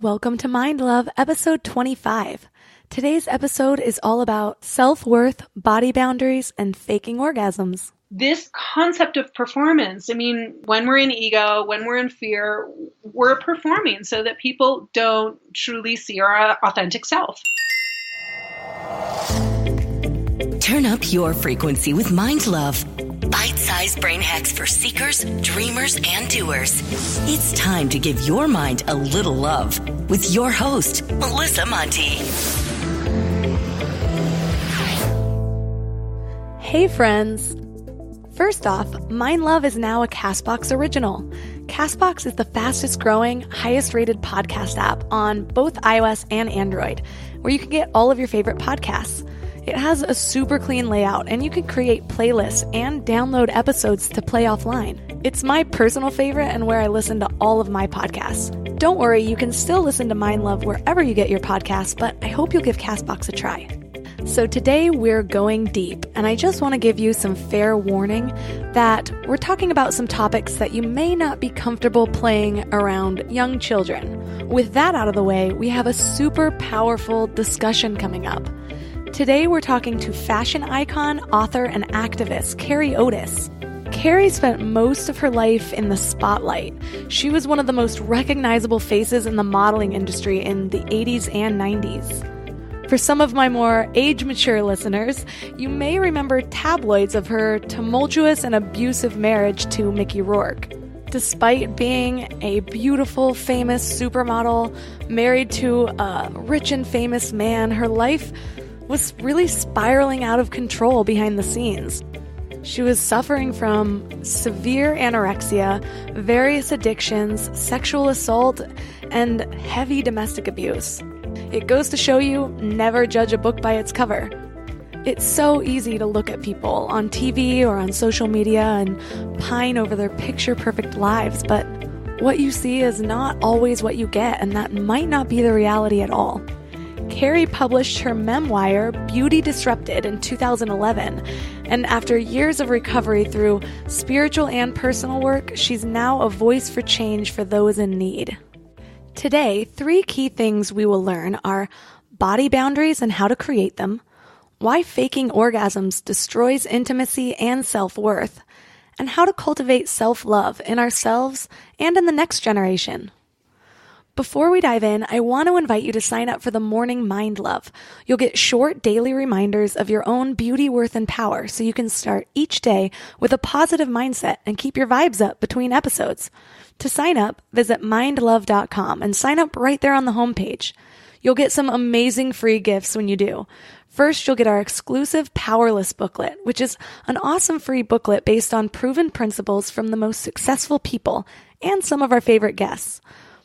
Welcome to Mind Love, episode 25. Today's episode is all about self-worth, body boundaries, and faking orgasms. This concept of performance, when we're in ego, when we're in fear, we're performing so that people don't truly see our authentic self. Turn up your frequency with Mind Love. Bite-sized brain hacks for seekers, dreamers, and doers. It's time to give your mind a little love with your host, Melissa Monti. Hey friends! First off, Mind Love is now a CastBox original. CastBox is the fastest growing, highest rated podcast app on both iOS and Android, where you can get all of your favorite podcasts. It has a super clean layout, and you can create playlists and download episodes to play offline. It's my personal favorite and where I listen to all of my podcasts. Don't worry, you can still listen to Mind Love wherever you get your podcasts, but I hope you'll give CastBox a try. So today we're going deep, and I just want to give you some fair warning that we're talking about some topics that you may not be comfortable playing around young children. With that out of the way, we have a super powerful discussion coming up. Today we're talking to fashion icon, author, and activist Carré Otis. Carré spent most of her life in the spotlight. She was one of the most recognizable faces in the modeling industry in the 80s and 90s. For some of my more age-mature listeners, you may remember tabloids of her tumultuous and abusive marriage to Mickey Rourke. Despite being a beautiful, famous supermodel, married to a rich and famous man, her life was really spiraling out of control behind the scenes. She was suffering from severe anorexia, various addictions, sexual assault, and heavy domestic abuse. It goes to show you, never judge a book by its cover. It's so easy to look at people on TV or on social media and pine over their picture-perfect lives, but what you see is not always what you get, and that might not be the reality at all. Carré published her memoir, Beauty Disrupted, in 2011, and after years of recovery through spiritual and personal work, she's now a voice for change for those in need. Today, 3 key things we will learn are body boundaries and how to create them, why faking orgasms destroys intimacy and self-worth, and how to cultivate self-love in ourselves and in the next generation. Before we dive in, I want to invite you to sign up for the Morning Mind Love. You'll get short daily reminders of your own beauty, worth, and power so you can start each day with a positive mindset and keep your vibes up between episodes. To sign up, visit mindlove.com and sign up right there on the homepage. You'll get some amazing free gifts when you do. First, you'll get our exclusive Powerless booklet, which is an awesome free booklet based on proven principles from the most successful people and some of our favorite guests.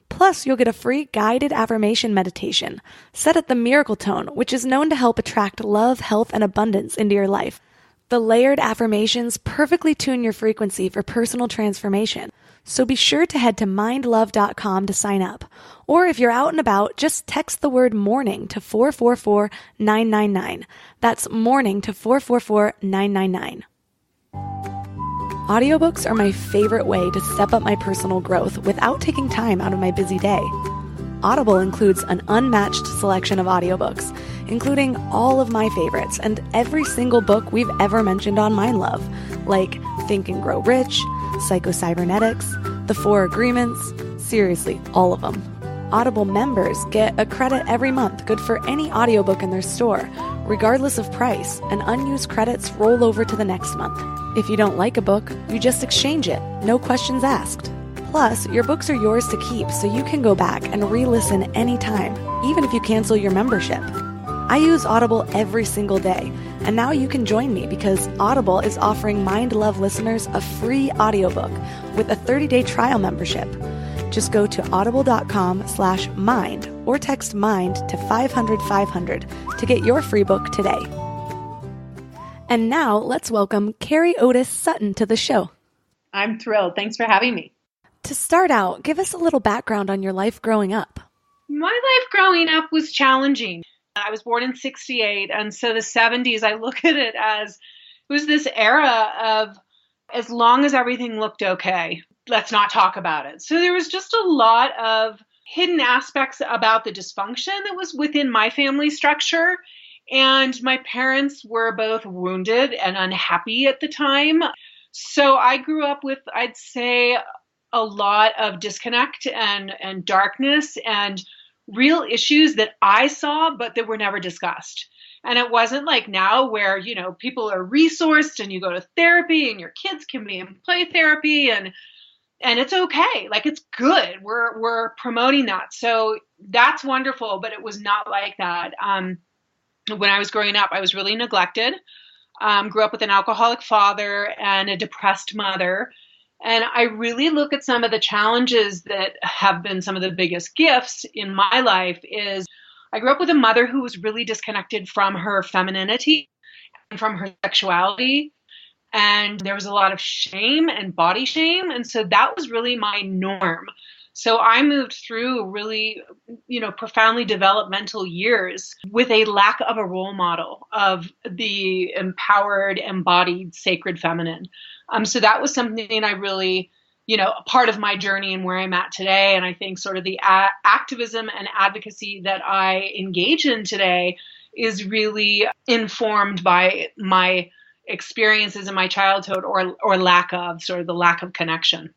Plus, you'll get a free guided affirmation meditation set at the miracle tone, which is known to help attract love, health, and abundance into your life. The layered affirmations perfectly tune your frequency for personal transformation. So be sure to head to mindlove.com to sign up. Or if you're out and about, just text the word morning to 444-999. That's morning to 444-999. Audiobooks are my favorite way to step up my personal growth without taking time out of my busy day. Audible includes an unmatched selection of audiobooks, including all of my favorites and every single book we've ever mentioned on Mind Love, like Think and Grow Rich, Psycho-Cybernetics, The 4 Agreements, seriously, all of them. Audible members get a credit every month good for any audiobook in their store, regardless of price, and unused credits roll over to the next month. If you don't like a book, you just exchange it, no questions asked. Plus, your books are yours to keep, so you can go back and re-listen anytime, even if you cancel your membership. I use Audible every single day, and now you can join me because Audible is offering Mind Love listeners a free audiobook with a 30-day trial membership. Just go to audible.com/mind or text MIND to 500-500 to get your free book today. And now let's welcome Carré Otis-Sutton to the show. I'm thrilled. Thanks for having me. To start out, give us a little background on your life growing up. My life growing up was challenging. I was born in 1968, and so the 70s, I look at it as it was this era of as long as everything looked okay, let's not talk about it. So there was just a lot of hidden aspects about the dysfunction that was within my family structure. And my parents were both wounded and unhappy at the time. So I grew up with, I'd say, a lot of disconnect and darkness and real issues that I saw, but that were never discussed. And it wasn't like now where, people are resourced and you go to therapy and your kids can be in play therapy and it's okay. Like, it's good. We're promoting that. So that's wonderful, but it was not like that. When I was growing up, I was really neglected. Grew up with an alcoholic father and a depressed mother. And I really look at some of the challenges that have been some of the biggest gifts in my life is I grew up with a mother who was really disconnected from her femininity and from her sexuality. And there was a lot of shame and body shame. And so that was really my norm. So I moved through really, profoundly developmental years with a lack of a role model of the empowered, embodied, sacred feminine. So that was something I really, a part of my journey and where I'm at today. And I think sort of the activism and advocacy that I engage in today is really informed by my experiences in my childhood or lack of, sort of the lack of connection.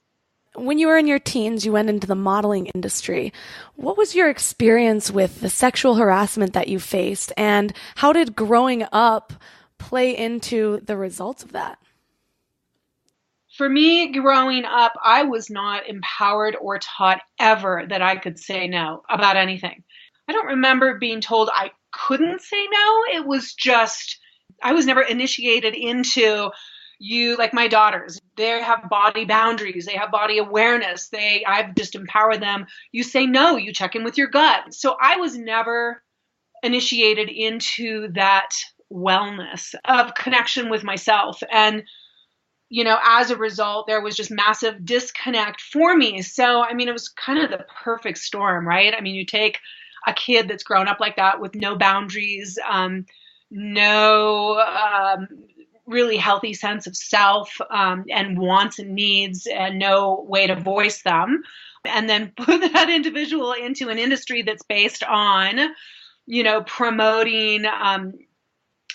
When you were in your teens, you went into the modeling industry. What was your experience with the sexual harassment that you faced, and how did growing up play into the results of that? For me, growing up, I was not empowered or taught ever that I could say no about anything. I don't remember being told I couldn't say no. It was just, I was never initiated into like my daughters, they have body boundaries, they have body awareness, I've just empowered them. You say no, you check in with your gut. So I was never initiated into that wellness of connection with myself. And, as a result, there was just massive disconnect for me. So, it was kind of the perfect storm, right? You take a kid that's grown up like that with no boundaries, no really healthy sense of self and wants and needs and no way to voice them, and then put that individual into an industry that's based on, promoting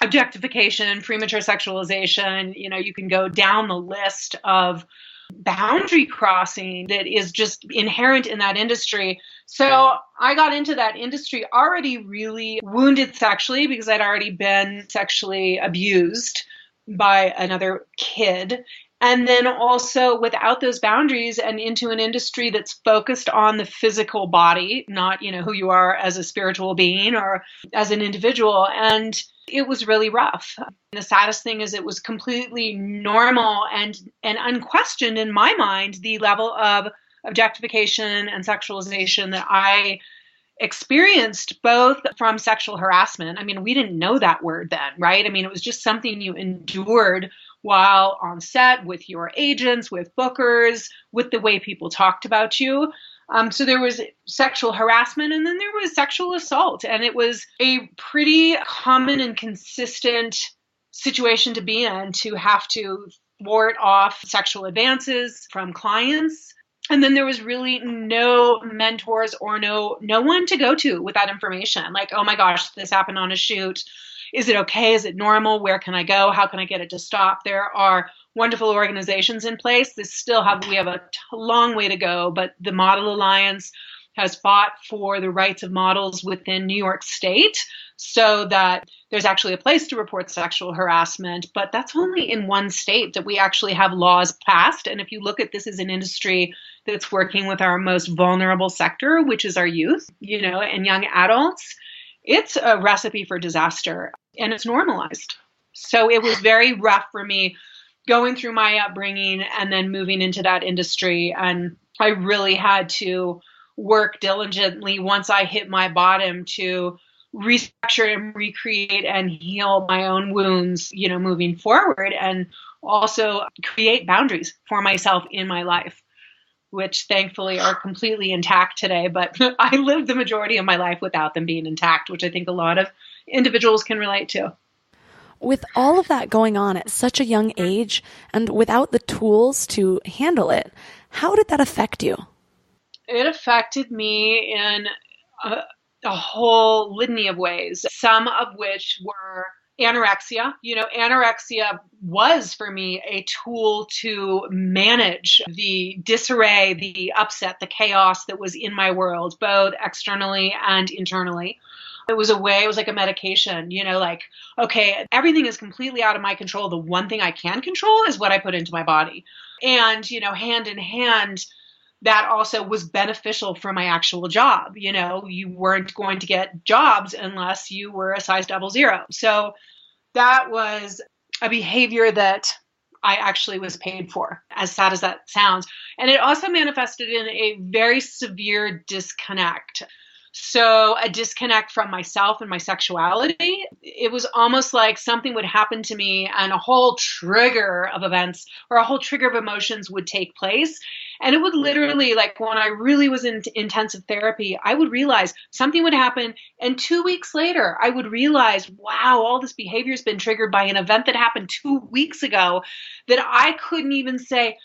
objectification, premature sexualization. You can go down the list of boundary crossing that is just inherent in that industry. So I got into that industry already really wounded sexually because I'd already been sexually abused by another kid. And then also without those boundaries and into an industry that's focused on the physical body, not, who you are as a spiritual being or as an individual. And it was really rough. And the saddest thing is it was completely normal and unquestioned in my mind, the level of objectification and sexualization that I experienced both from sexual harassment. We didn't know that word then, right? It was just something you endured while on set with your agents, with bookers, with the way people talked about you. So there was sexual harassment and then there was sexual assault. And it was a pretty common and consistent situation to be in, to have to thwart off sexual advances from clients. And then there was really no mentors or no one to go to with that information. Like, oh my gosh, this happened on a shoot. Is it okay? Is it normal? Where can I go? How can I get it to stop? There are wonderful organizations in place. We have a long way to go, but the Model Alliance has fought for the rights of models within New York State so that there's actually a place to report sexual harassment, but that's only in one state that we actually have laws passed. And if you look at this as an industry that's working with our most vulnerable sector, which is our youth, and young adults, it's a recipe for disaster and it's normalized. So it was very rough for me going through my upbringing and then moving into that industry. And I really had to work diligently once I hit my bottom to restructure and recreate and heal my own wounds, moving forward, and also create boundaries for myself in my life, which thankfully are completely intact today. But I lived the majority of my life without them being intact, which I think a lot of individuals can relate to. With all of that going on at such a young age and without the tools to handle it, how did that affect you? It affected me in a whole litany of ways, some of which were anorexia. Anorexia was for me a tool to manage the disarray, the upset, the chaos that was in my world, both externally and internally. It was like a medication, like, okay, everything is completely out of my control. The one thing I can control is what I put into my body. And, hand in hand, that also was beneficial for my actual job. You weren't going to get jobs unless you were a size 00. So that was a behavior that I actually was paid for, as sad as that sounds. And it also manifested in a very severe disconnect. So a disconnect from myself and my sexuality. It was almost like something would happen to me and a whole trigger of events or a whole trigger of emotions would take place. And it would literally, like when I really was in intensive therapy, I would realize something would happen. And 2 weeks later, I would realize, wow, all this behavior has been triggered by an event that happened 2 weeks ago that I couldn't even say,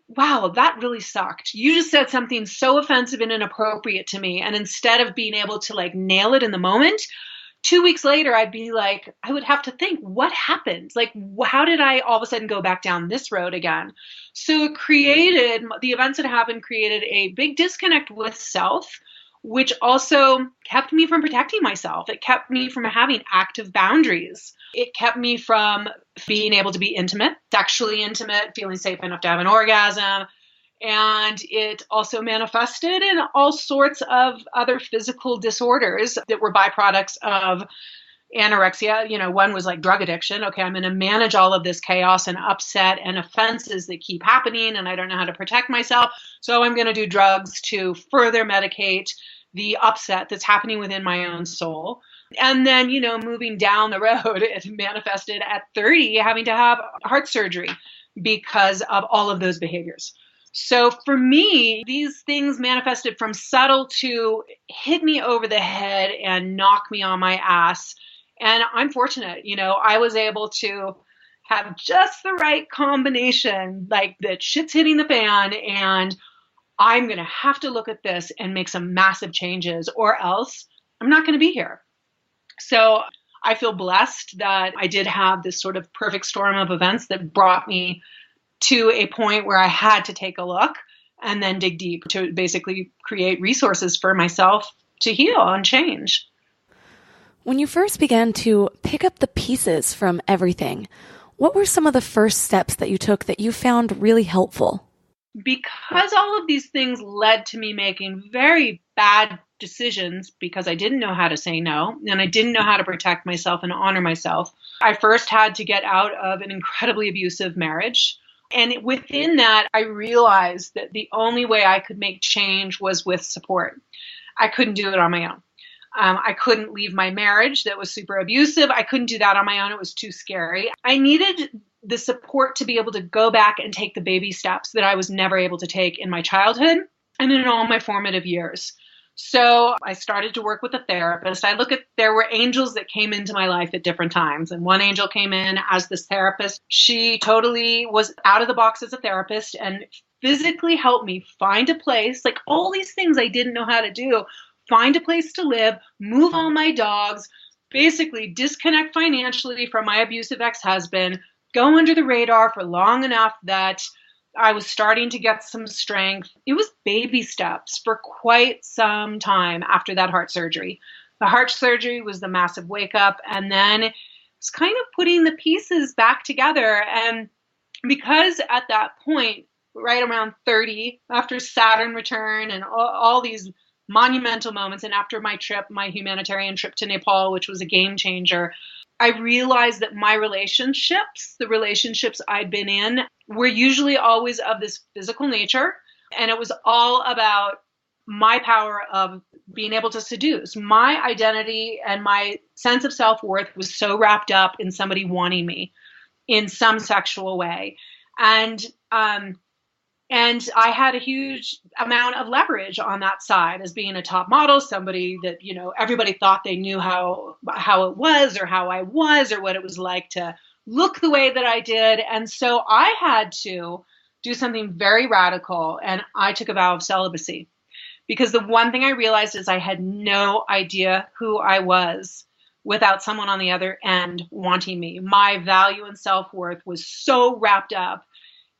wow, that really sucked. You just said something so offensive and inappropriate to me. And instead of being able to like nail it in the moment, 2 weeks later, I'd be like, I would have to think, what happened? Like, how did I all of a sudden go back down this road again? So the events that happened created a big disconnect with self, which also kept me from protecting myself. It kept me from having active boundaries. It kept me from being able to be intimate, sexually intimate, feeling safe enough to have an orgasm. And it also manifested in all sorts of other physical disorders that were byproducts of anorexia. One was like drug addiction. Okay, I'm going to manage all of this chaos and upset and offenses that keep happening, and I don't know how to protect myself. So I'm going to do drugs to further medicate the upset that's happening within my own soul. And then, moving down the road, it manifested at 30, having to have heart surgery because of all of those behaviors. So for me, these things manifested from subtle to hit me over the head and knock me on my ass. And I'm fortunate, I was able to have just the right combination, like that shit's hitting the fan and I'm going to have to look at this and make some massive changes or else I'm not going to be here. So I feel blessed that I did have this sort of perfect storm of events that brought me to a point where I had to take a look and then dig deep to basically create resources for myself to heal and change. When you first began to pick up the pieces from everything, what were some of the first steps that you took that you found really helpful? Because all of these things led to me making very bad decisions because I didn't know how to say no and I didn't know how to protect myself and honor myself. I first had to get out of an incredibly abusive marriage. And within that, I realized that the only way I could make change was with support. I couldn't do it on my own. I couldn't leave my marriage that was super abusive. I couldn't do that on my own. It was too scary. I needed the support to be able to go back and take the baby steps that I was never able to take in my childhood and in all my formative years. So I started to work with a therapist. There were angels that came into my life at different times. And one angel came in as this therapist. She totally was out of the box as a therapist and physically helped me find a place, like all these things I didn't know how to do, find a place to live, move all my dogs, basically disconnect financially from my abusive ex-husband, go under the radar for long enough that I was starting to get some strength. It was baby steps for quite some time after that heart surgery. The heart surgery was the massive wake up, and then it's kind of putting the pieces back together. And because at that point, right around 30, after Saturn return and all these monumental moments, and after my humanitarian trip to Nepal, which was a game changer, I realized that my relationships, the relationships I'd been in, were usually always of this physical nature. And it was all about my power of being able to seduce. My identity and my sense of self-worth was so wrapped up in somebody wanting me in some sexual way. And I had a huge amount of leverage on that side as being a top model, somebody that, everybody thought they knew how it was or how I was or what it was like to look the way that I did. And so I had to do something very radical, and I took a vow of celibacy. Because the one thing I realized is I had no idea who I was without someone on the other end wanting me. My value and self-worth was so wrapped up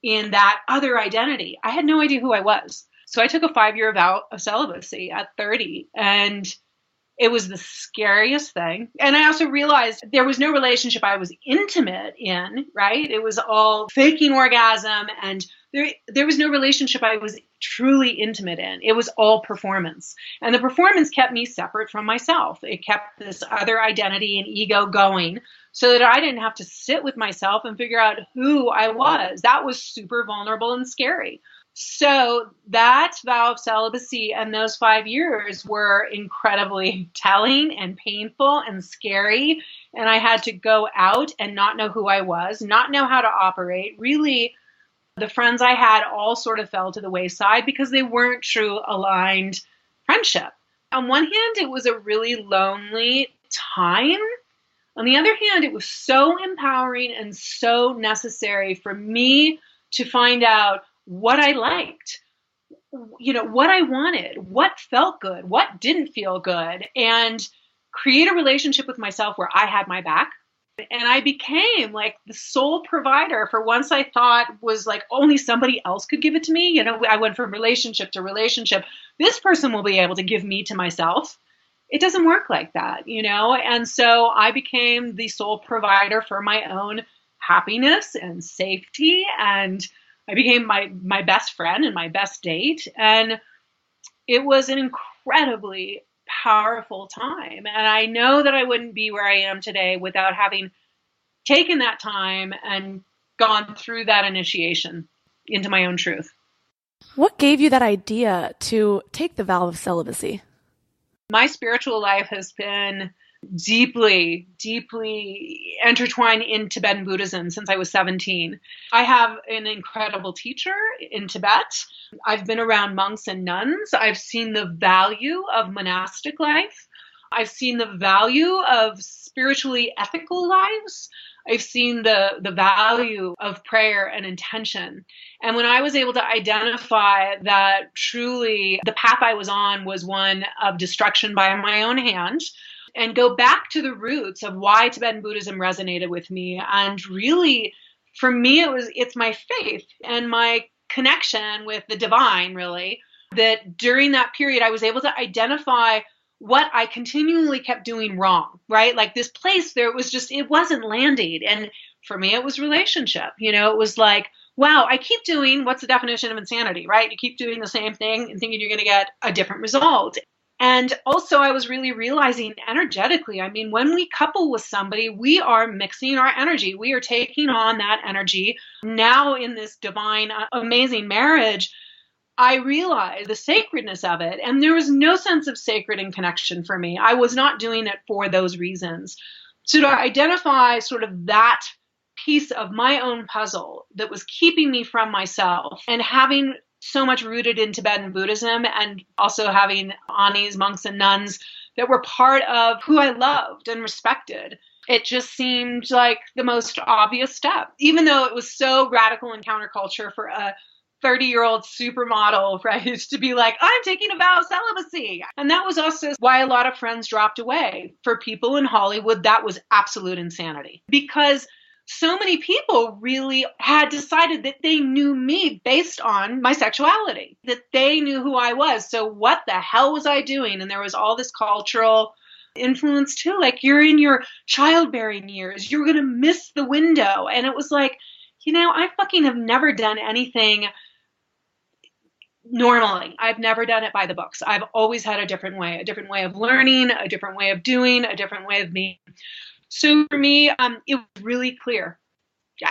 in that other identity. I had no idea who I was. So I took a 5-year vow of celibacy at 30, and it was the scariest thing. And I also realized there was no relationship I was intimate in, right? It was all faking orgasm, and there was no relationship I was truly intimate in. It was all performance. And the performance kept me separate from myself. It kept this other identity and ego going so that I didn't have to sit with myself and figure out who I was. That was super vulnerable and scary. So that vow of celibacy and those 5 years were incredibly telling and painful and scary. And I had to go out and not know who I was, not know how to operate. Really, the friends I had all sort of fell to the wayside because they weren't true aligned friendship. On one hand, it was a really lonely time. On the other hand, it was so empowering and so necessary for me to find out what I liked, what I wanted, what felt good, what didn't feel good, and create a relationship with myself where I had my back. And I became like the sole provider for once I thought was like only somebody else could give it to me. I went from relationship to relationship. This person will be able to give me to myself. It doesn't work like that, And so I became the sole provider for my own happiness and safety, and I became my best friend and my best date. And it was an incredibly powerful time. And I know that I wouldn't be where I am today without having taken that time and gone through that initiation into my own truth. What gave you that idea to take the vow of celibacy? My spiritual life has been deeply, deeply intertwined in Tibetan Buddhism since I was 17. I have an incredible teacher in Tibet. I've been around monks and nuns. I've seen the value of monastic life. I've seen the value of spiritually ethical lives. I've seen the value of prayer and intention. And when I was able to identify that truly the path I was on was one of destruction by my own hand, and go back to the roots of why Tibetan Buddhism resonated with me. And really, for me, it's my faith and my connection with the divine, really, that during that period, I was able to identify what I continually kept doing wrong, right? Like this place, it wasn't landing. And for me, it was relationship. It was like, wow, I keep doing, what's the definition of insanity, right? You keep doing the same thing and thinking you're going to get a different result. And also I was really realizing energetically, when we couple with somebody, we are mixing our energy. We are taking on that energy. Now in this divine, amazing marriage, I realized the sacredness of it. And there was no sense of sacred and connection for me. I was not doing it for those reasons. So to identify sort of that piece of my own puzzle that was keeping me from myself, and having so much rooted in Tibetan Buddhism, and also having Anis, monks and nuns that were part of who I loved and respected, it just seemed like the most obvious step, even though it was so radical and counterculture for a 30-year-old supermodel, right, to be like, I'm taking a vow of celibacy. And that was also why a lot of friends dropped away. For people in Hollywood, that was absolute insanity, because so many people really had decided that they knew me based on my sexuality, that they knew who I was. So what the hell was I doing? And there was all this cultural influence too. Like, you're in your childbearing years, you're going to miss the window. And it was like, I fucking have never done anything normally. I've never done it by the books. I've always had a different way of learning, a different way of doing, a different way of being. So for me, it was really clear.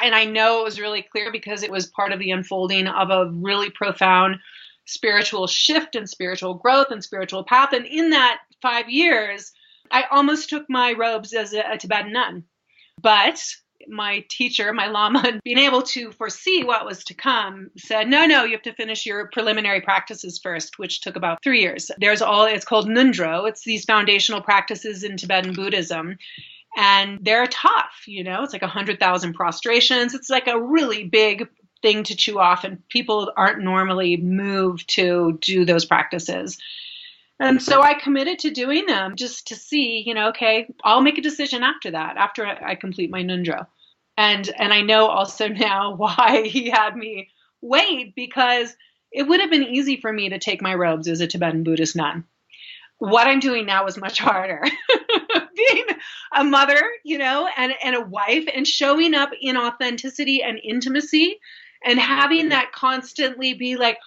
And I know it was really clear because it was part of the unfolding of a really profound spiritual shift and spiritual growth and spiritual path. And in that 5 years, I almost took my robes as a Tibetan nun. But my teacher, my lama, being able to foresee what was to come, said, no, you have to finish your preliminary practices first, which took about 3 years. It's called Nundro. It's these foundational practices in Tibetan Buddhism. And they're tough, it's like 100,000 prostrations. It's like a really big thing to chew off, and people aren't normally moved to do those practices. And so I committed to doing them just to see, okay, I'll make a decision after that, after I complete my Nundro. And I know also now why he had me wait, because it would have been easy for me to take my robes as a Tibetan Buddhist nun. What I'm doing now is much harder. Being a mother, and a wife, and showing up in authenticity and intimacy, and having that constantly be like,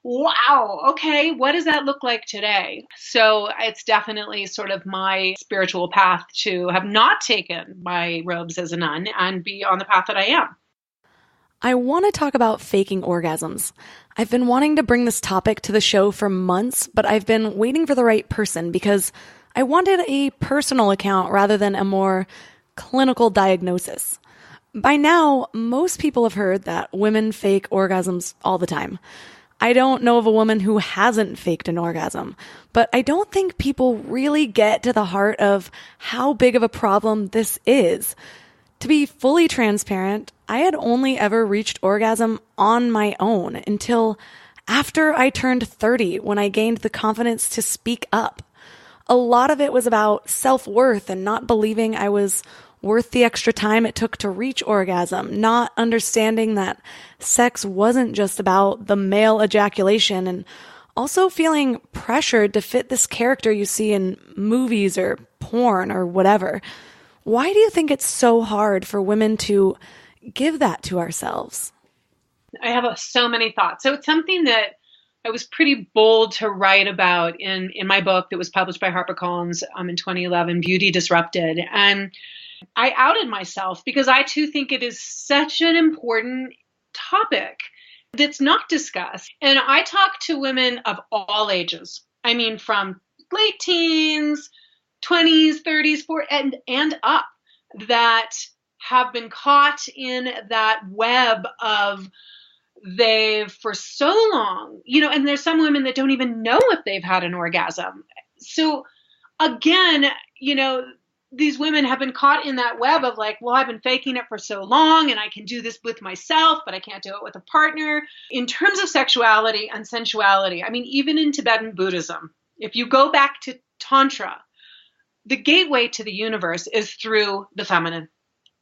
wow, okay, what does that look like today? So it's definitely sort of my spiritual path to have not taken my robes as a nun and be on the path that I am. I want to talk about faking orgasms. I've been wanting to bring this topic to the show for months, but I've been waiting for the right person because I wanted a personal account rather than a more clinical diagnosis. By now, most people have heard that women fake orgasms all the time. I don't know of a woman who hasn't faked an orgasm, but I don't think people really get to the heart of how big of a problem this is. To be fully transparent, I had only ever reached orgasm on my own until after I turned 30, when I gained the confidence to speak up. A lot of it was about self-worth and not believing I was worth the extra time it took to reach orgasm, not understanding that sex wasn't just about the male ejaculation, and also feeling pressured to fit this character you see in movies or porn or whatever. Why do you think it's so hard for women to give that to ourselves? I have so many thoughts. So it's something that I was pretty bold to write about in my book that was published by HarperCollins in 2011, Beauty Disrupted. And I outed myself because I too think it is such an important topic that's not discussed. And I talk to women of all ages. I mean, from late teens, 20s, 30s, 40s, and up, that have been caught in that web of they've for so long, and there's some women that don't even know if they've had an orgasm. So again, these women have been caught in that web of like, well, I've been faking it for so long and I can do this with myself, but I can't do it with a partner. In terms of sexuality and sensuality, I mean, even in Tibetan Buddhism, if you go back to Tantra, the gateway to the universe is through the feminine.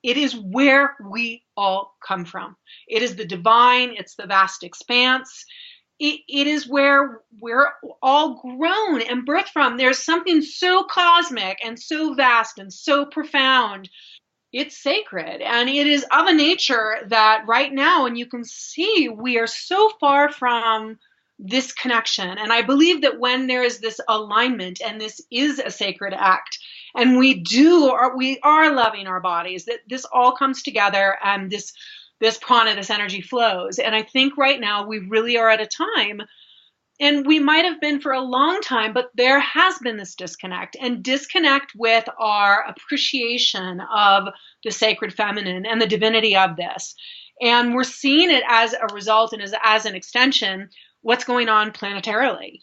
It is where we all come from. It is the divine. It's the vast expanse. It is where we're all grown and birthed from. There's something so cosmic and so vast and so profound. It's sacred. And it is of a nature that right now, and you can see, we are so far from this connection. And I believe that when there is this alignment, and this is a sacred act, and we are loving our bodies, that this all comes together and this prana, this energy flows. And I think right now we really are at a time, and we might have been for a long time, but there has been this disconnect with our appreciation of the sacred feminine and the divinity of this. And we're seeing it as a result and as an extension what's going on planetarily,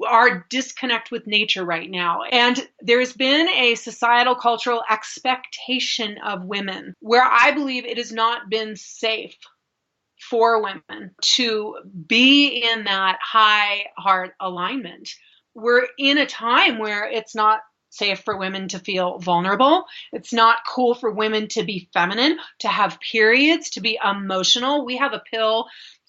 our disconnect with nature right now. And there's been a societal cultural expectation of women where I believe it has not been safe for women to be in that high heart alignment. We're in a time where it's not safe for women to feel vulnerable. It's not cool for women to be feminine, to have periods, to be emotional. We have a pill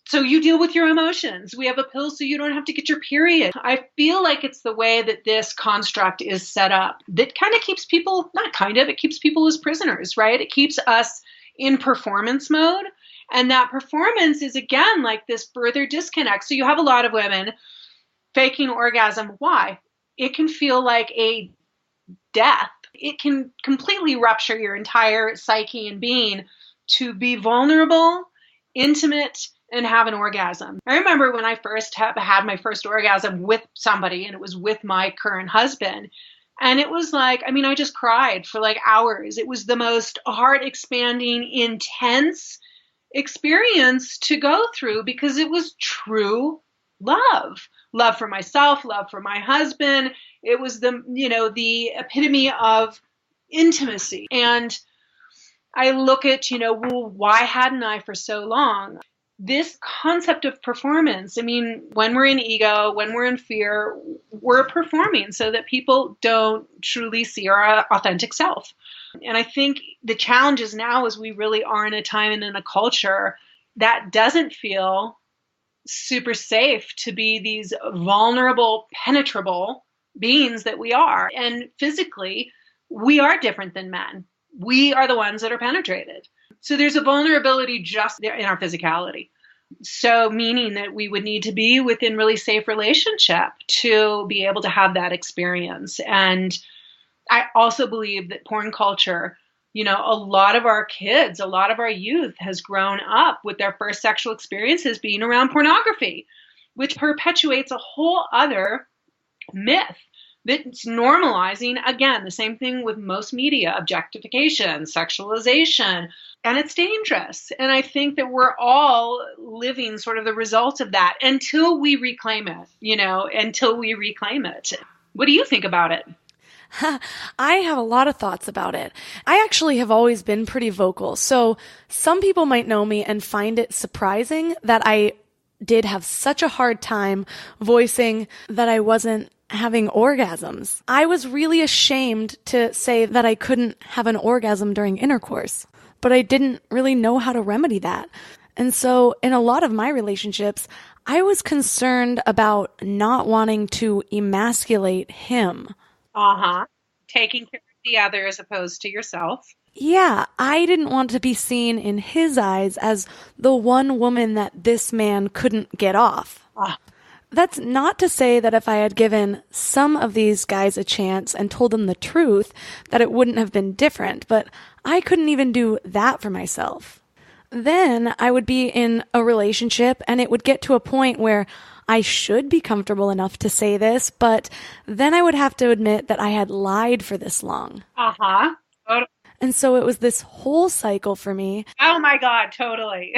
so you deal with your emotions. We have a pill so you don't have to get your period. I feel like it's the way that this construct is set up that kind of keeps people, it keeps people as prisoners, right? It keeps us in performance mode. And that performance is, again, like this further disconnect. So you have a lot of women faking orgasm. Why? It can feel like a death. It can completely rupture your entire psyche and being to be vulnerable, intimate, and have an orgasm. I remember when I first had my first orgasm with somebody, and it was with my current husband. And it was like, I just cried for like hours. It was the most heart-expanding, intense experience to go through because it was true love for myself, love for my husband. It was the epitome of intimacy. And I look at, why hadn't I for so long? this concept of performance. I mean, when we're in ego, when we're in fear, we're performing so that people don't truly see our authentic self. And I think the challenge is now is we really are in a time and in a culture that doesn't feel super safe to be these vulnerable, penetrable beings that we are. And physically, we are different than men. We are the ones that are penetrated. So there's a vulnerability just there in our physicality. So meaning that we would need to be within really safe relationship to be able to have that experience. And I also believe that porn culture, you know, a lot of our kids, a lot of our youth has grown up with their first sexual experiences being around pornography, which perpetuates a whole other myth that's normalizing, again, the same thing with most media, objectification, sexualization, and it's dangerous. And I think that we're all living sort of the result of that until we reclaim it, you know, until we reclaim it. What do you think about it? I have a lot of thoughts about it. I actually have always been pretty vocal. So some people might know me and find it surprising that I did have such a hard time voicing that I wasn't having orgasms. I was really ashamed to say that I couldn't have an orgasm during intercourse, but I didn't really know how to remedy that. And so in a lot of my relationships, I was concerned about not wanting to emasculate him. Taking care of the other as opposed to yourself. Yeah, I didn't want to be seen in his eyes as the one woman that this man couldn't get off. That's not to say that if I had given some of these guys a chance and told them the truth, that it wouldn't have been different, but I couldn't even do that for myself. Then I would be in a relationship and it would get to a point where I should be comfortable enough to say this, but then I would have to admit that I had lied for this long. And so it was this whole cycle for me. Oh my God, totally.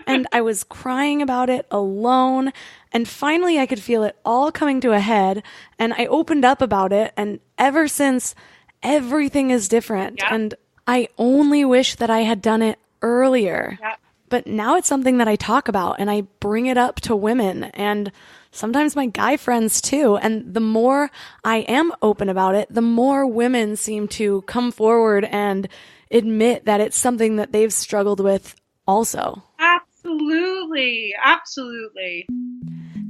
And I was crying about it alone. And finally I could feel it all coming to a head. And I opened up about it. And ever since, everything is different. Yep. And I only wish that I had done it earlier. Yep. But now it's something that I talk about and I bring it up to women and sometimes my guy friends too. And the more I am open about it, the more women seem to come forward and admit that it's something that they've struggled with also. Absolutely. Absolutely.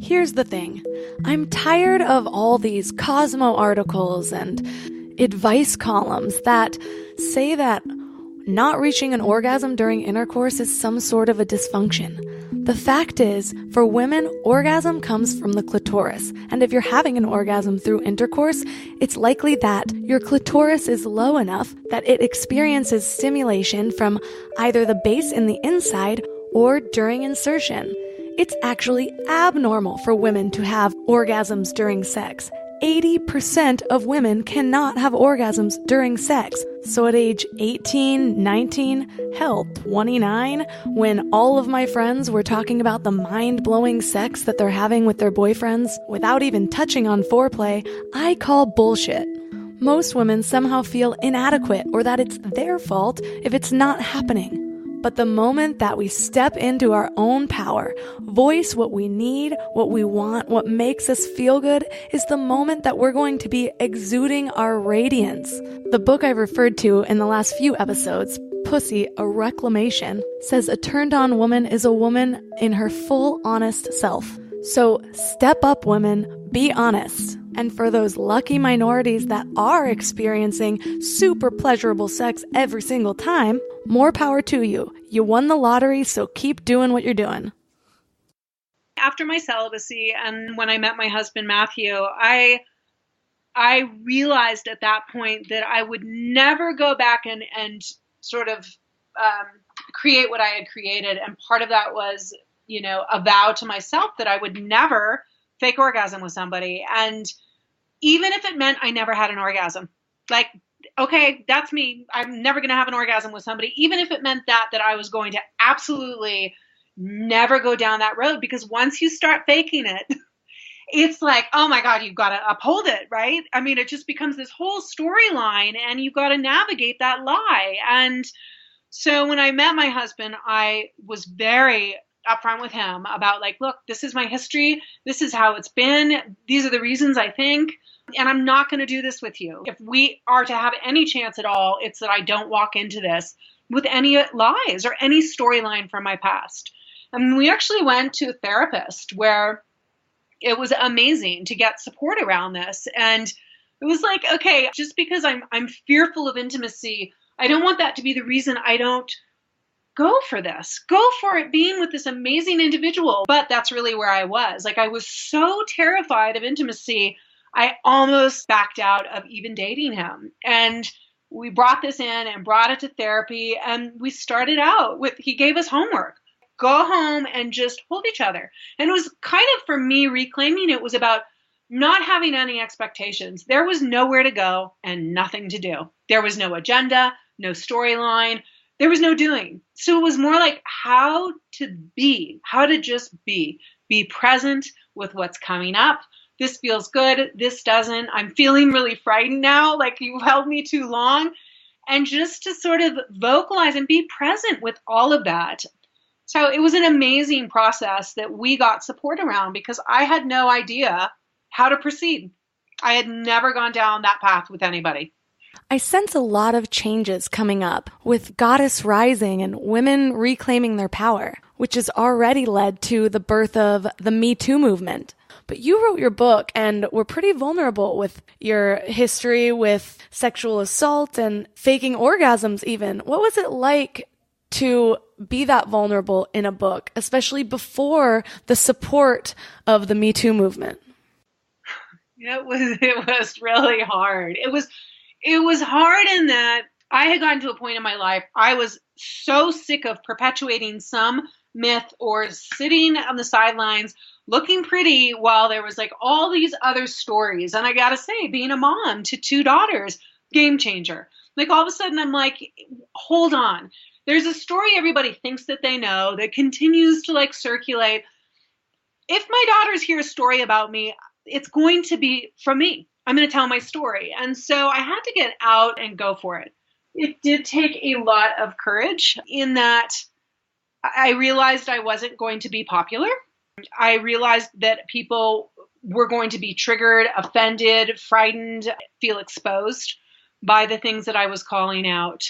Here's the thing. I'm tired of all these Cosmo articles and advice columns that say that not reaching an orgasm during intercourse is some sort of a dysfunction. The fact is, for women, orgasm comes from the clitoris. And if you're having an orgasm through intercourse, it's likely that your clitoris is low enough that it experiences stimulation from either the base in the inside or during insertion. It's actually abnormal for women to have orgasms during sex. 80% of women cannot have orgasms during sex. So at age 18, 19, hell, 29, when all of my friends were talking about the mind-blowing sex that they're having with their boyfriends without even touching on foreplay, I call bullshit. Most women somehow feel inadequate or that it's their fault if it's not happening. But the moment that we step into our own power, voice what we need, what we want, what makes us feel good, is the moment that we're going to be exuding our radiance. The book I've referred to in the last few episodes, Pussy, A Reclamation, says a turned-on woman is a woman in her full, honest self. So step up, women, be honest. And for those lucky minorities that are experiencing super pleasurable sex every single time, more power to you. You won the lottery, so keep doing what you're doing. After my celibacy and when I met my husband, Matthew, I realized at that point that I would never go back and sort of create what I had created. And part of that was, you know, a vow to myself that I would never fake orgasm with somebody. And even if it meant I never had an orgasm, like, okay, that's me. I'm never going to have an orgasm with somebody. Even if it meant that I was going to absolutely never go down that road, because once you start faking it, it's like, oh my God, you've got to uphold it, right? I mean, it just becomes this whole storyline and you've got to navigate that lie. And so when I met my husband, I was very upfront with him about like, look, this is my history. This is how it's been. These are the reasons I think, and I'm not going to do this with you. If we are to have any chance at all, it's that I don't walk into this with any lies or any storyline from my past. And we actually went to a therapist where it was amazing to get support around this. And it was like, okay, just because I'm fearful of intimacy, I don't want that to be the reason I don't go for this. Go for it being with this amazing individual. But that's really where I was. Like, I was so terrified of intimacy, I almost backed out of even dating him. And we brought this in and brought it to therapy. And we started out with, he gave us homework. Go home and just hold each other. And it was kind of, for me, reclaiming it was about not having any expectations. There was nowhere to go and nothing to do. There was no agenda, no storyline. There was no doing. So it was more like how to be, how to just be present with what's coming up. This feels good. This doesn't. I'm feeling really frightened now. Like, you've held me too long. And just to sort of vocalize and be present with all of that. So it was an amazing process that we got support around because I had no idea how to proceed. I had never gone down that path with anybody. I sense a lot of changes coming up with Goddess Rising and women reclaiming their power, which has already led to the birth of the Me Too movement. But you wrote your book and were pretty vulnerable with your history with sexual assault and faking orgasms even. What was it like to be that vulnerable in a book, especially before the support of the Me Too movement? It was really hard. It was hard in that I had gotten to a point in my life, I was so sick of perpetuating some myth or sitting on the sidelines looking pretty while there was like all these other stories. And I gotta say, being a mom to 2 daughters, game changer. Like, all of a sudden I'm like, hold on. There's a story everybody thinks that they know that continues to like circulate. If my daughters hear a story about me, it's going to be from me. I'm going to tell my story. And so I had to get out and go for it. It did take a lot of courage in that I realized I wasn't going to be popular. I realized that people were going to be triggered, offended, frightened, feel exposed by the things that I was calling out.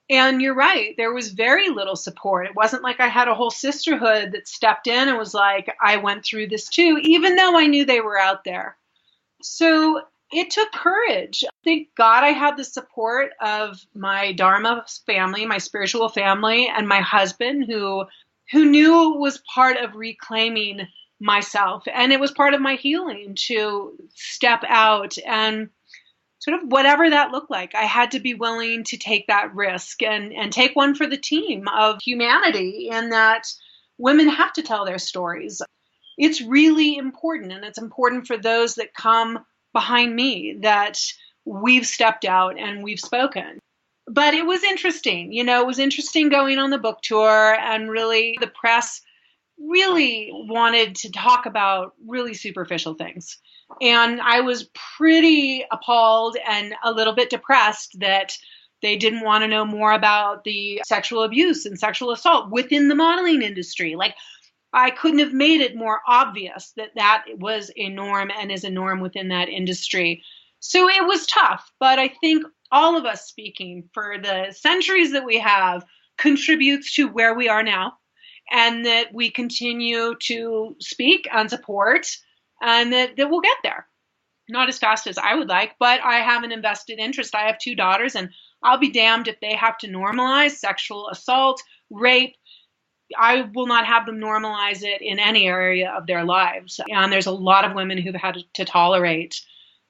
And you're right, there was very little support. It wasn't like I had a whole sisterhood that stepped in and was like, I went through this too, even though I knew they were out there. So it took courage. Thank God I had the support of my Dharma family, my spiritual family, and my husband who knew it was part of reclaiming myself. And it was part of my healing to step out and sort of whatever that looked like. I had to be willing to take that risk and take one for the team of humanity, in that women have to tell their stories. It's really important, and it's important for those that come behind me that we've stepped out and we've spoken. But it was interesting. It was interesting going on the book tour, and really the press really wanted to talk about really superficial things. And I was pretty appalled and a little bit depressed that they didn't want to know more about the sexual abuse and sexual assault within the modeling industry. Like, I couldn't have made it more obvious that that was a norm and is a norm within that industry. So it was tough, but I think all of us speaking for the centuries that we have contributes to where we are now, and that we continue to speak and support, and that we'll get there. Not as fast as I would like, but I have an invested interest. I have 2 daughters, and I'll be damned if they have to normalize sexual assault, rape. I will not have them normalize it in any area of their lives. And there's a lot of women who've had to tolerate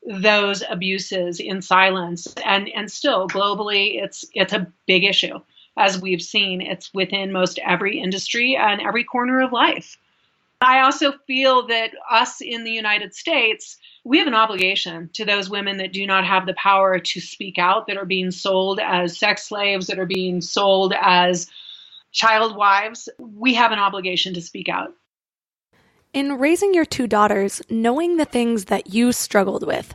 those abuses in silence. And still, globally, it's a big issue. As we've seen, it's within most every industry and every corner of life. I also feel that us in the United States, we have an obligation to those women that do not have the power to speak out, that are being sold as sex slaves, that are being sold as child wives. We have an obligation to speak out. In raising your 2 daughters, knowing the things that you struggled with,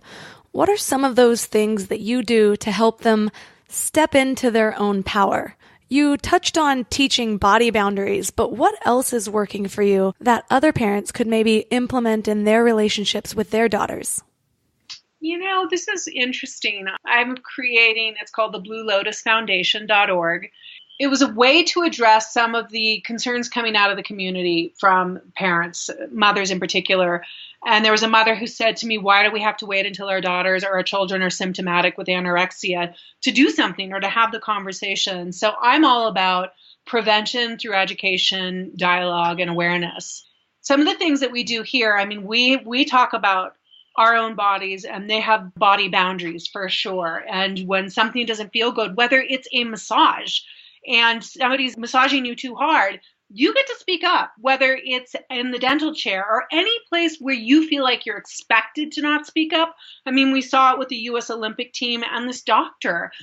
what are some of those things that you do to help them step into their own power? You touched on teaching body boundaries, but what else is working for you that other parents could maybe implement in their relationships with their daughters? This is interesting. I'm creating, it's called the BlueLotusFoundation.org. It was a way to address some of the concerns coming out of the community from parents, mothers in particular. And there was a mother who said to me, why do we have to wait until our daughters or our children are symptomatic with anorexia to do something or to have the conversation? So I'm all about prevention through education, dialogue, and awareness. Some of the things that we do here, we talk about our own bodies, and they have body boundaries for sure. And when something doesn't feel good, whether it's a massage and somebody's massaging you too hard, you get to speak up, whether it's in the dental chair or any place where you feel like you're expected to not speak up. We saw it with the U.S. Olympic team and this doctor.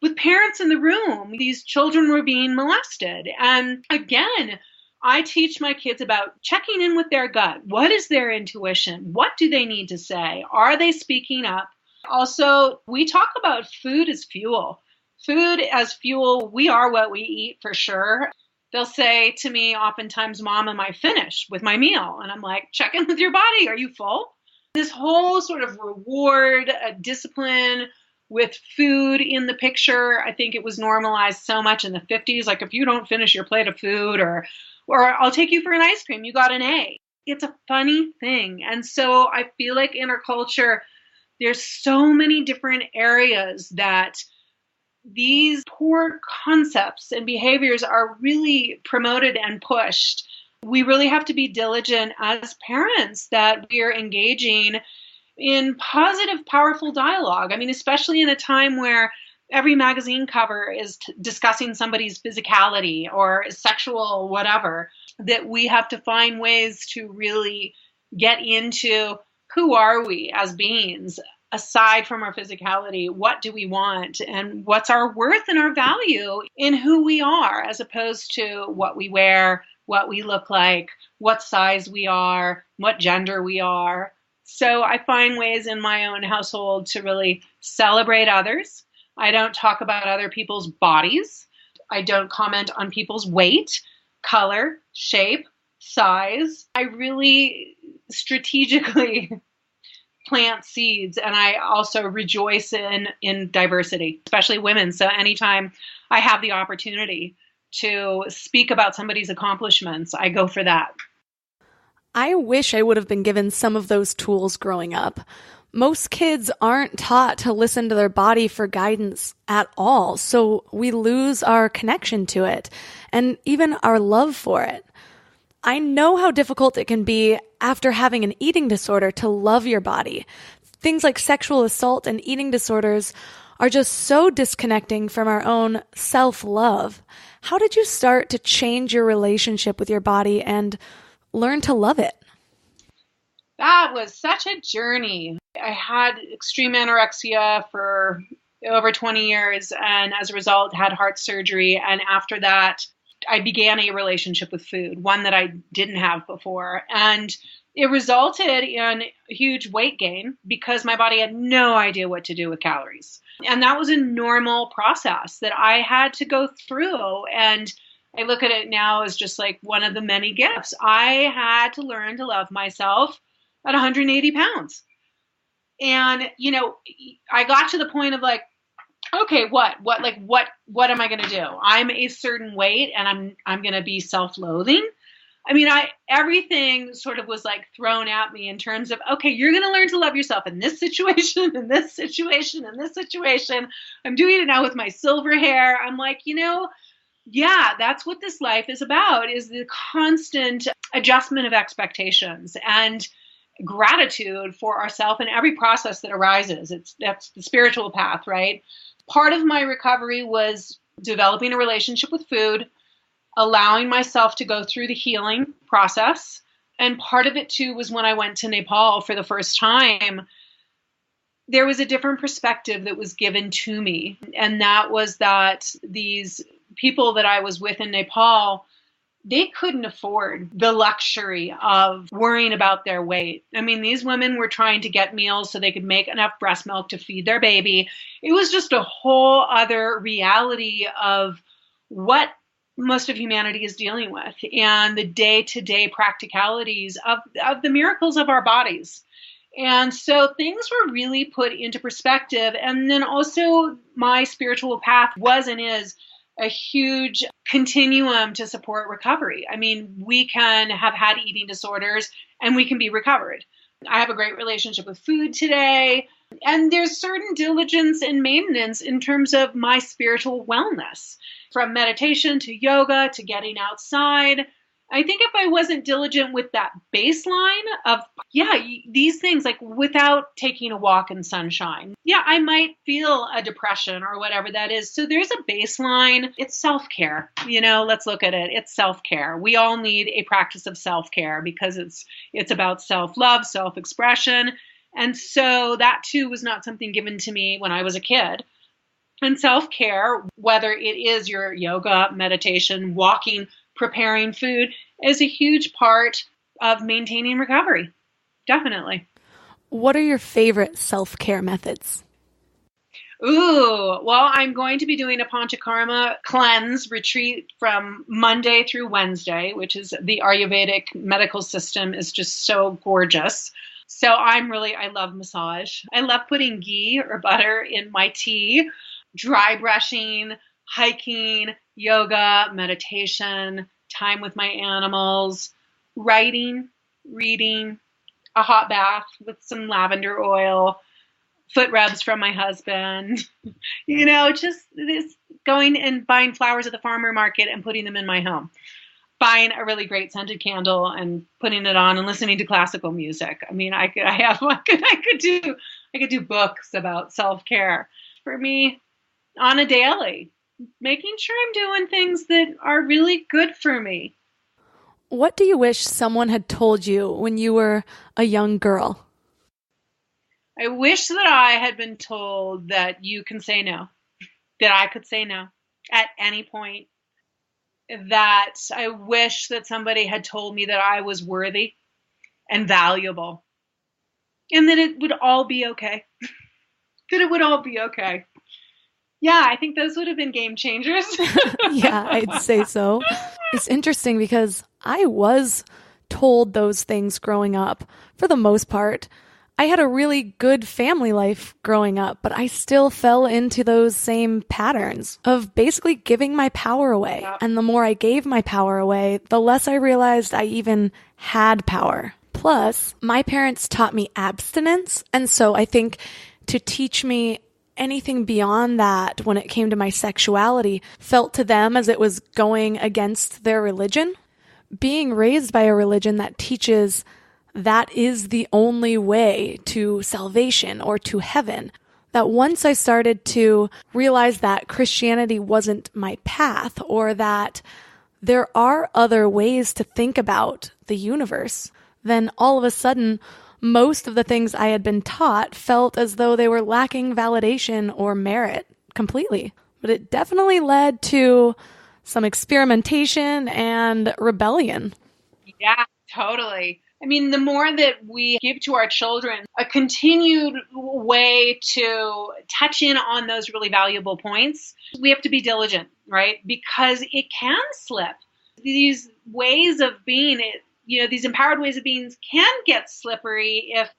With parents in the room, these children were being molested. And again, I teach my kids about checking in with their gut. What is their intuition? What do they need to say? Are they speaking up? Also, we talk about food as fuel. Food as fuel, we are what we eat for sure. They'll say to me oftentimes, Mom, am I finished with my meal? And I'm like, check in with your body. Are you full? This whole sort of reward, discipline with food in the picture, I think it was normalized so much in the 50s. Like if you don't finish your plate of food or I'll take you for an ice cream, you got an A. It's a funny thing. And so I feel like in our culture, there's so many different areas that these poor concepts and behaviors are really promoted and pushed. We really have to be diligent as parents that we are engaging in positive, powerful dialogue. Especially in a time where every magazine cover is discussing somebody's physicality or sexual whatever, that we have to find ways to really get into who are we as beings, aside from our physicality. What do we want? And what's our worth and our value in who we are, as opposed to what we wear, what we look like, what size we are, what gender we are. So I find ways in my own household to really celebrate others. I don't talk about other people's bodies. I don't comment on people's weight, color, shape, size. I really strategically plant seeds, and I also rejoice in diversity, especially women. So anytime I have the opportunity to speak about somebody's accomplishments, I go for that. I wish I would have been given some of those tools growing up. Most kids aren't taught to listen to their body for guidance at all, so we lose our connection to it and even our love for it. I know how difficult it can be after having an eating disorder to love your body. Things like sexual assault and eating disorders are just so disconnecting from our own self-love. How did you start to change your relationship with your body and learn to love it? That was such a journey. I had extreme anorexia for over 20 years, and as a result had heart surgery. And after that, I began a relationship with food, one that I didn't have before. And it resulted in huge weight gain because my body had no idea what to do with calories. And that was a normal process that I had to go through. And I look at it now as just like one of the many gifts. I had to learn to love myself at 180 pounds. And, I got to the point of like, okay, what am I going to do? I'm a certain weight and I'm going to be self-loathing. Everything sort of was like thrown at me in terms of, okay, you're going to learn to love yourself in this situation, in this situation, in this situation. I'm doing it now with my silver hair. I'm like, yeah, that's what this life is about, is the constant adjustment of expectations and gratitude for ourselves and every process that arises. That's the spiritual path, right? Part of my recovery was developing a relationship with food, allowing myself to go through the healing process. And part of it too was when I went to Nepal for the first time, there was a different perspective that was given to me. And that was that these people that I was with in Nepal, they couldn't afford the luxury of worrying about their weight. These women were trying to get meals so they could make enough breast milk to feed their baby. It was just a whole other reality of what most of humanity is dealing with and the day-to-day practicalities of the miracles of our bodies. And so things were really put into perspective. And then also my spiritual path was and is a huge continuum to support recovery. I mean, we can have had eating disorders and we can be recovered. I have a great relationship with food today. And there's certain diligence and maintenance in terms of my spiritual wellness, from meditation to yoga to getting outside. I think if I wasn't diligent with that baseline of, these things, like without taking a walk in sunshine, I might feel a depression or whatever that is. So there's a baseline. It's self-care. Let's look at it. It's self-care. We all need a practice of self-care because it's about self-love, self-expression. And so that too was not something given to me when I was a kid. And self-care, whether it is your yoga, meditation, walking, preparing food, is a huge part of maintaining recovery. Definitely. What are your favorite self-care methods? Ooh, well, I'm going to be doing a Panchakarma cleanse retreat from Monday through Wednesday, which is the Ayurvedic medical system is just so gorgeous. So I love massage. I love putting ghee or butter in my tea, dry brushing, hiking, yoga, meditation, time with my animals, writing, reading, a hot bath with some lavender oil, foot rubs from my husband, just this going and buying flowers at the farmer market and putting them in my home. Buying a really great scented candle and putting it on and listening to classical music. I mean, I could do books about self-care. For me, on a daily, making sure I'm doing things that are really good for me. What do you wish someone had told you when you were a young girl? I wish that I had been told that you can say no, that I could say no at any point. That I wish that somebody had told me that I was worthy and valuable and that it would all be okay. That it would all be okay. Yeah, I think those would have been game changers. Yeah, I'd say so. It's interesting because I was told those things growing up for the most part. I had a really good family life growing up, but I still fell into those same patterns of basically giving my power away. Yep. And the more I gave my power away, the less I realized I even had power. Plus, my parents taught me abstinence. And so I think to teach me anything beyond that when it came to my sexuality felt to them as it was going against their religion. Being raised by a religion that teaches that is the only way to salvation or to heaven. That once I started to realize that Christianity wasn't my path, or that there are other ways to think about the universe, then all of a sudden, most of the things I had been taught felt as though they were lacking validation or merit completely. But it definitely led to some experimentation and rebellion. Yeah, totally. I mean, the more that we give to our children a continued way to touch in on those really valuable points, we have to be diligent, right? Because it can slip. These ways of being, these empowered ways of being can get slippery if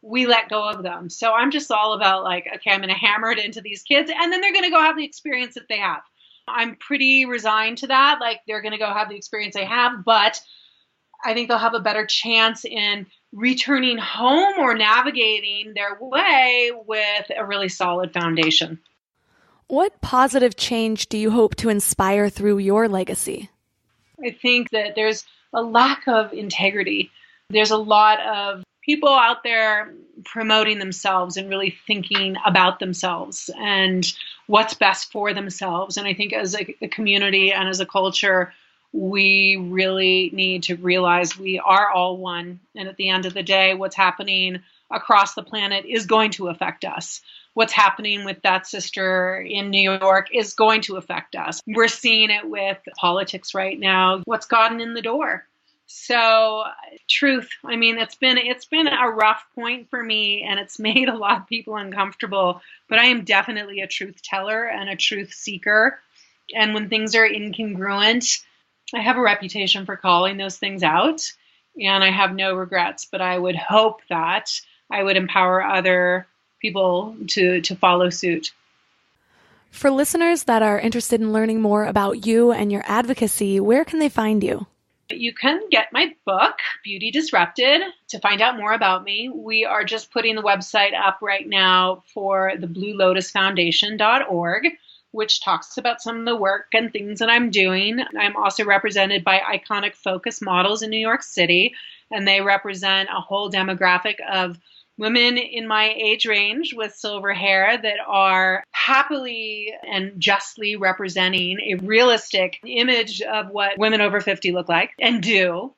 we let go of them. So I'm just all about okay, I'm going to hammer it into these kids and then they're going to go have the experience that they have. I'm pretty resigned to that. They're going to go have the experience they have, but I think they'll have a better chance in returning home or navigating their way with a really solid foundation. What positive change do you hope to inspire through your legacy? I think that there's a lack of integrity. There's a lot of people out there promoting themselves and really thinking about themselves and what's best for themselves. And I think as a community and as a culture, we really need to realize we are all one. And at the end of the day, what's happening across the planet is going to affect us. What's happening with that sister in New York is going to affect us. We're seeing it with politics right now. What's gotten in the door? So truth, I mean, it's been a rough point for me and it's made a lot of people uncomfortable, but I am definitely a truth teller and a truth seeker. And when things are incongruent, I have a reputation for calling those things out, and I have no regrets, but I would hope that I would empower other people to follow suit. For listeners that are interested in learning more about you and your advocacy, where can they find you? You can get my book, Beauty Disrupted, to find out more about me. We are just putting the website up right now for the BlueLotusFoundation.org, which talks about some of the work and things that I'm doing. I'm also represented by Iconic Focus Models in New York City, and they represent a whole demographic of women in my age range with silver hair that are happily and justly representing a realistic image of what women over 50 look like and do.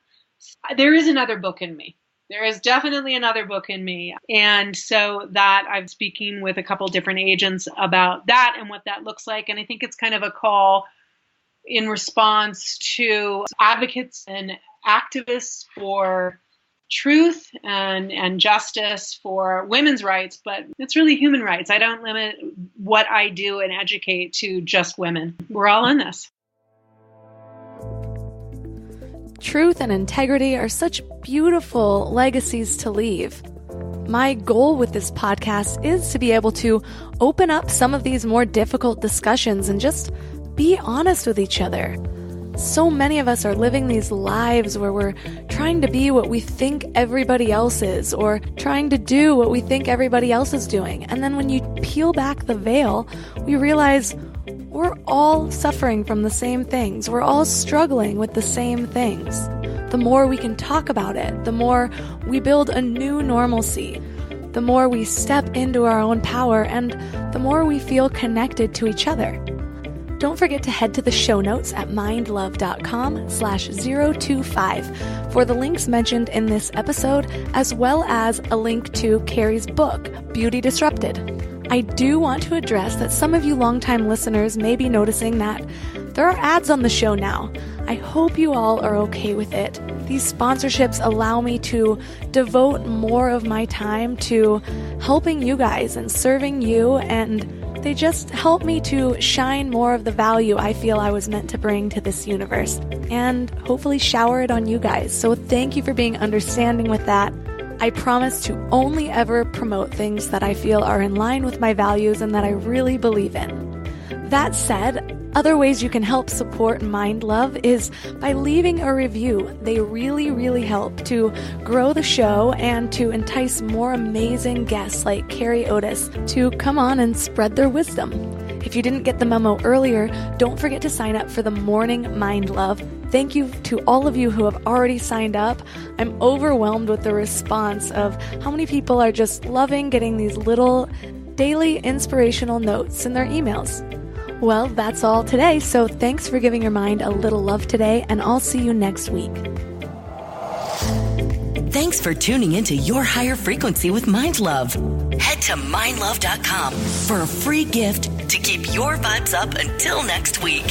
There is another book in me. There is definitely another book in me. And so that I'm speaking with a couple different agents about that and what that looks like. And I think it's kind of a call in response to advocates and activists for truth and justice for women's rights, but it's really human rights. I don't limit what I do and educate to just women. We're all in this. Truth and integrity are such beautiful legacies to leave. My goal with this podcast is to be able to open up some of these more difficult discussions and just be honest with each other. So many of us are living these lives where we're trying to be what we think everybody else is, or trying to do what we think everybody else is doing. And then when you peel back the veil, we realize we're all suffering from the same things. We're all struggling with the same things. The more we can talk about it, the more we build a new normalcy, the more we step into our own power, and the more we feel connected to each other. Don't forget to head to the show notes at mindlove.com/025 for the links mentioned in this episode, as well as a link to Carrie's book, Beauty Disrupted. I do want to address that some of you longtime listeners may be noticing that there are ads on the show now. I hope you all are okay with it. These sponsorships allow me to devote more of my time to helping you guys and serving you, and they just help me to shine more of the value I feel I was meant to bring to this universe, and hopefully shower it on you guys. So thank you for being understanding with that. I promise to only ever promote things that I feel are in line with my values and that I really believe in. That said, other ways you can help support Mind Love is by leaving a review. They really, really help to grow the show and to entice more amazing guests like Carré Otis to come on and spread their wisdom. If you didn't get the memo earlier, don't forget to sign up for the Morning Mind Love. Thank you to all of you who have already signed up. I'm overwhelmed with the response of how many people are just loving getting these little daily inspirational notes in their emails. Well, that's all today, so thanks for giving your mind a little love today, and I'll see you next week. Thanks for tuning into Your Higher Frequency with Mind Love. Head to mindlove.com for a free gift to keep your vibes up until next week.